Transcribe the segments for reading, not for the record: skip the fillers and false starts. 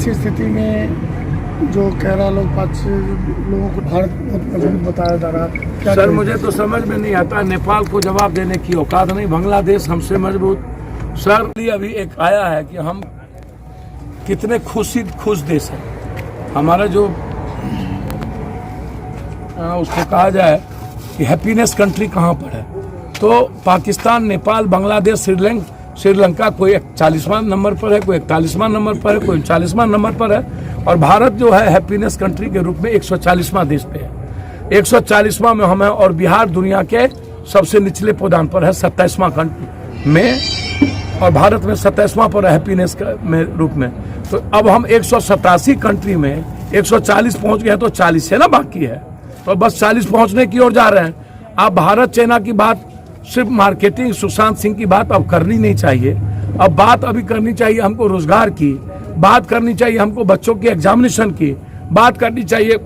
ऐसी स्थिति में जो कह रहा लोग 5 लोगों को भारत बहुत मजबूत बताया जा रहा है, क्या सर मुझे तो समझ में नहीं आता, नेपाल को जवाब देने की औकात नहीं, बांग्लादेश हमसे मजबूत। सर अभी एक आया है कि हम कितने खुश देश है। हमारा जो उसको कहा जाए कि हैप्पीनेस कंट्री कहाँ पर है, तो पाकिस्तान, नेपाल, बांग्लादेश, श्रीलंका कोई 40वां नंबर पर है, कोई 41वां नंबर पर है, कोई 39वां नंबर पर है, और भारत जो है हैप्पीनेस कंट्री के रूप में 140वां देश पे है। 140वां में हम हैं, और बिहार दुनिया के सबसे निचले पदान पर है 27वां कंट्री में, और भारत में 27वां पर है हैप्पीनेस में रूप में। तो अब हम 187 कंट्री में 140 पहुंच गए, तो 40 है ना बाकी है, तो बस 40 पहुंचने की ओर जा रहे हैं। अब भारत चाइना की बात, सिर्फ मार्केटिंग, सुशांत सिंह की बात अब करनी नहीं चाहिए। अब बात अभी करनी चाहिए हमको रोजगार की, बात करनी चाहिए हमको बच्चों की एग्जामिनेशन की, बात करनी चाहिए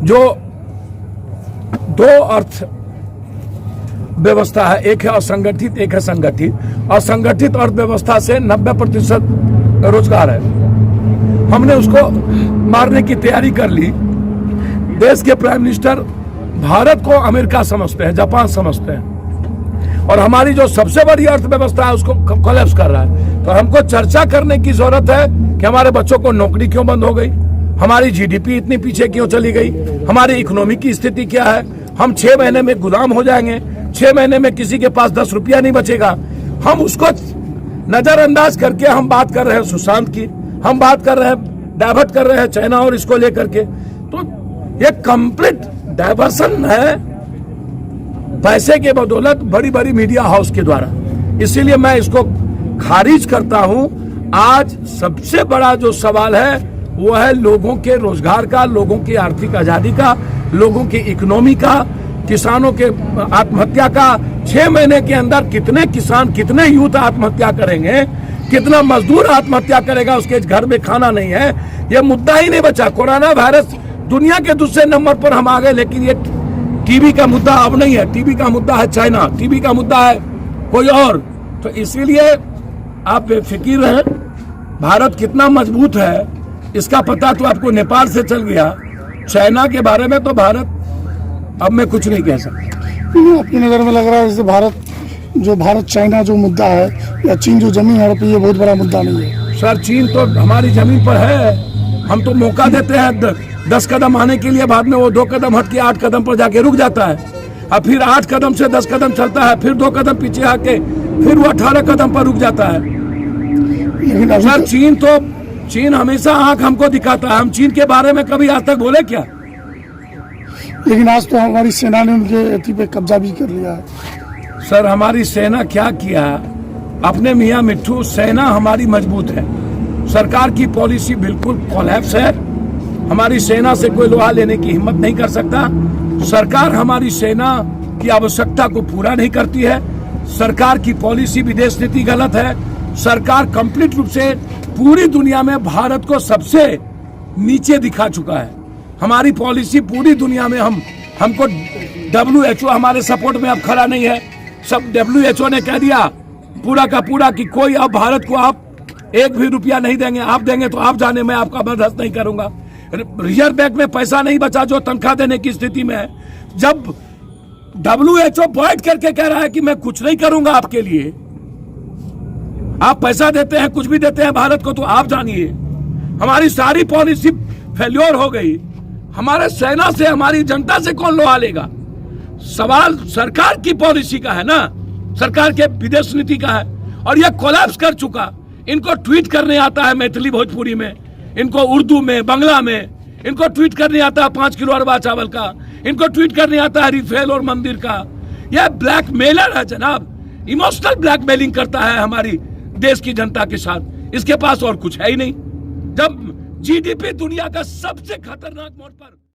जो 2 अर्थ व्यवस्था है, एक है असंगठित, एक है संगठित। असंगठित अर्थव्यवस्था से 90% रोजगार है, हमने उसको मारने की तैयारी कर ली। देश के प्राइम मिनिस्टर भारत को अमेरिका समझते हैं, जापान समझते हैं, और हमारी जो सबसे बड़ी अर्थव्यवस्था है उसको कोलैप्स कर रहा है। तो हमको चर्चा करने की जरूरत है कि हमारे बच्चों को नौकरी क्यों बंद हो गई, हमारी जीडीपी इतनी पीछे क्यों चली गई, हमारी इकोनॉमी की स्थिति क्या है। हम 6 महीने में गुलाम हो जाएंगे, 6 महीने में किसी के पास 10 रुपया नहीं बचेगा। हम उसको नजरअंदाज करके हम बात कर रहे हैं सुशांत की, हम बात कर रहे हैं, डाइवर्ट कर रहे हैं चाइना और इसको लेकर के। तो ये कंप्लीट डाइवर्सन है पैसे के बदौलत, बड़ी बड़ी मीडिया हाउस के द्वारा। इसीलिए मैं इसको खारिज करता हूं। आज सबसे बड़ा जो सवाल है वो है लोगों के रोजगार का, लोगों की आर्थिक आजादी का, लोगों की इकोनॉमी का, किसानों के आत्महत्या का। 6 महीने के अंदर कितने किसान, कितने यूथ आत्महत्या करेंगे, कितना मजदूर आत्महत्या करेगा, उसके घर में खाना नहीं है। ये मुद्दा ही नहीं बचा। कोरोना वायरस दुनिया के दूसरे नंबर पर हम आ गए, लेकिन ये टीबी का मुद्दा अब नहीं है। टीबी का मुद्दा है चाइना, टीबी का मुद्दा है कोई और। तो इसीलिए आप बेफिक्र रहें। भारत कितना मजबूत है इसका पता तो आपको नेपाल से चल गया। चाइना के बारे में तो भारत अब मैं कुछ नहीं कह सकता। आपकी नज़र में लग रहा है जैसे भारत चाइना जो मुद्दा है, या चीन जो जमीन हड़प, ये बहुत बड़ा मुद्दा नहीं है। सर चीन तो हमारी जमीन पर है, हम तो मौका देते हैं 10 कदम आने के लिए, बाद में वो 2 कदम हट के 8 कदम पर जाके रुक जाता है, और फिर 8 कदम से 10 कदम चलता है, फिर 2 कदम पीछे आके फिर वो 18 कदम पर रुक जाता है। लेकिन सर चीन हमेशा आंख हमको दिखाता है। हम चीन के बारे में कभी आज तक बोले क्या? लेकिन आज तो हमारी सेना ने उनके एथी पे कब्जा भी कर लिया है। सर हमारी सेना क्या किया, अपने मियाँ मिट्ठू, सेना हमारी मजबूत है, सरकार की पॉलिसी बिल्कुल कोलैप्स है। हमारी सेना से कोई लोहा लेने की हिम्मत नहीं कर सकता। सरकार हमारी सेना की आवश्यकता को पूरा नहीं करती है। सरकार की पॉलिसी, विदेश नीति गलत है। सरकार कंप्लीट रूप से पूरी दुनिया में भारत को सबसे नीचे दिखा चुका है। हमारी पॉलिसी पूरी दुनिया में हमको WHO हमारे सपोर्ट में अब खड़ा नहीं है। सब WHO ने कह दिया पूरा का पूरा कि कोई अब भारत को आप 1 भी रुपया नहीं देंगे, आप देंगे तो आप जाने, मैं आपका बर्दाश्त नहीं करूंगा। रिजर्व बैंक में पैसा नहीं बचा जो तनख्वाह देने की स्थिति में है। जब WHO बैठ करके कह रहा है कि मैं कुछ नहीं करूंगा आपके लिए, आप पैसा देते हैं, कुछ भी देते हैं भारत को, तो आप जानिए हमारी सारी पॉलिसी फेल्योर हो गई। हमारे सेना से, हमारी जनता से कौन लोहा लेगा? सवाल सरकार की पॉलिसी का है ना, सरकार के विदेश नीति का है, और यह कोलैप्स कर चुका। इनको ट्वीट करने आता है मैथिली भोजपुरी में, इनको उर्दू में, बांग्ला में, इनको ट्वीट करने आता है 5 किलो अरबा चावल का, इनको ट्वीट करने आता है रिफेल और मंदिर का। यह ब्लैकमेलर है जनाब, इमोशनल ब्लैकमेलिंग करता है हमारी देश की जनता के साथ। इसके पास और कुछ है ही नहीं। जब जीडीपी दुनिया का सबसे खतरनाक मोड पर